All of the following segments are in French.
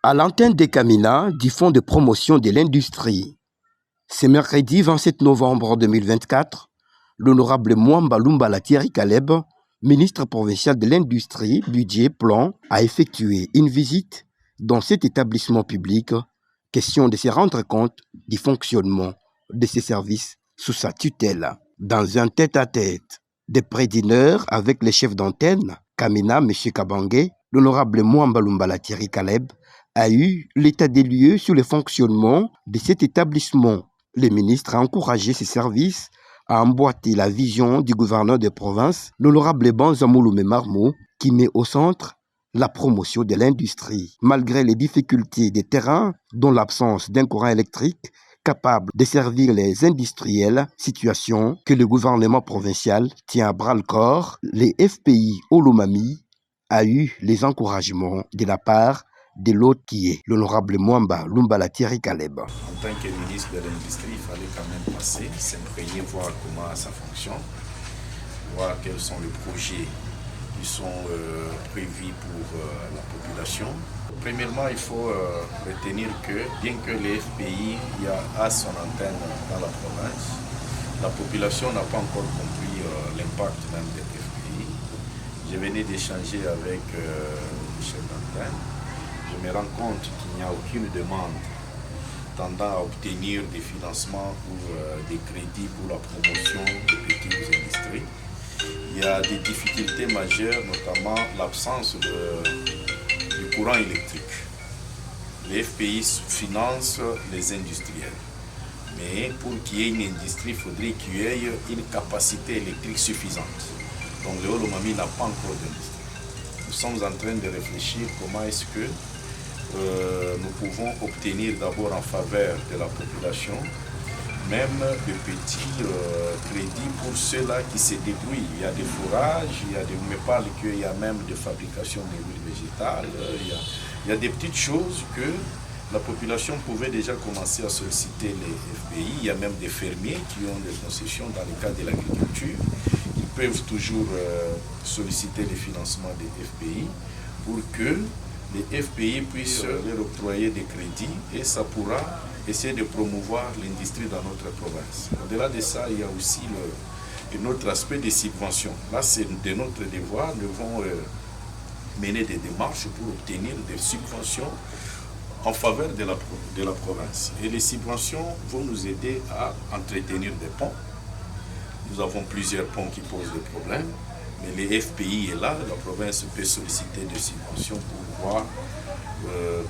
à l'antenne des Camina du Fonds de promotion de l'industrie. Ce mercredi 27 novembre 2024, l'honorable Mwamba Lumbala Thierry Caleb, ministre provincial de l'Industrie, Budget, Plan, a effectué une visite dans cet établissement public, question de se rendre compte du fonctionnement de ces services sous sa tutelle. Dans un tête-à-tête de près d'une heure avec les chefs d'antenne, Camina, M. Kabange, l'honorable Mwamba Lumbala Thierry Caleb a eu l'état des lieux sur le fonctionnement de cet établissement. Le ministre a encouragé ses services à emboîter la vision du gouverneur de province, l'honorable Banza Mouloumé Marmou, qui met au centre la promotion de l'industrie. Malgré les difficultés des terrains, dont l'absence d'un courant électrique capable de servir les industriels, situation que le gouvernement provincial tient à bras-le-corps, les FPI Olomami a eu les encouragements de la part de l'autre qui est l'honorable Mwamba Lumbala Thierry Caleb. En tant que ministre de l'Industrie, il fallait quand même passer, s'imprégner, voir comment ça fonctionne, voir quels sont les projets qui sont prévus pour la population. Premièrement, il faut retenir que bien que les FPI a son antenne dans la province, la population n'a pas encore compris l'impact même des FPI. Je venais d'échanger avec le chef d'antenne. Je me rends compte qu'il n'y a aucune demande tendant à obtenir des financements ou des crédits pour la promotion des petites industries. Il y a des difficultés majeures, notamment l'absence du courant électrique. Les FPI financent les industriels. Mais pour qu'il y ait une industrie, il faudrait qu'il y ait une capacité électrique suffisante. Donc le Olomami n'a pas encore d'industrie. Nous sommes en train de réfléchir comment est-ce que nous pouvons obtenir d'abord en faveur de la population même de petits crédits pour ceux-là qui se débrouillent. Il y a des fourrages, on me parle qu'il y a même de fabrication de huiles végétales, il y a des petites choses que la population pouvait déjà commencer à solliciter les FPI. Il y a même des fermiers qui ont des concessions dans le cadre de l'agriculture. Ils peuvent toujours solliciter les financements des FPI pour que les FPI puissent leur octroyer des crédits et ça pourra essayer de promouvoir l'industrie dans notre province. Au-delà de ça, il y a aussi un autre aspect des subventions. Là, c'est de notre devoir. Nous devons mener des démarches pour obtenir des subventions en faveur de la province. Et les subventions vont nous aider à entretenir des ponts. Nous avons plusieurs ponts qui posent des problèmes. Mais les FPI est là, la province peut solliciter des subventions pour voir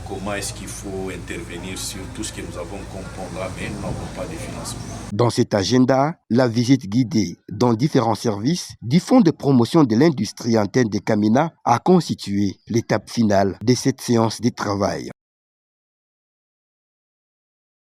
comment est-ce qu'il faut intervenir sur tout ce que nous avons comme point là, mais nous n'avons pas de financement. Dans cet agenda, la visite guidée dans différents services du Fonds de promotion de l'industrie antenne des Camina a constitué l'étape finale de cette séance de travail.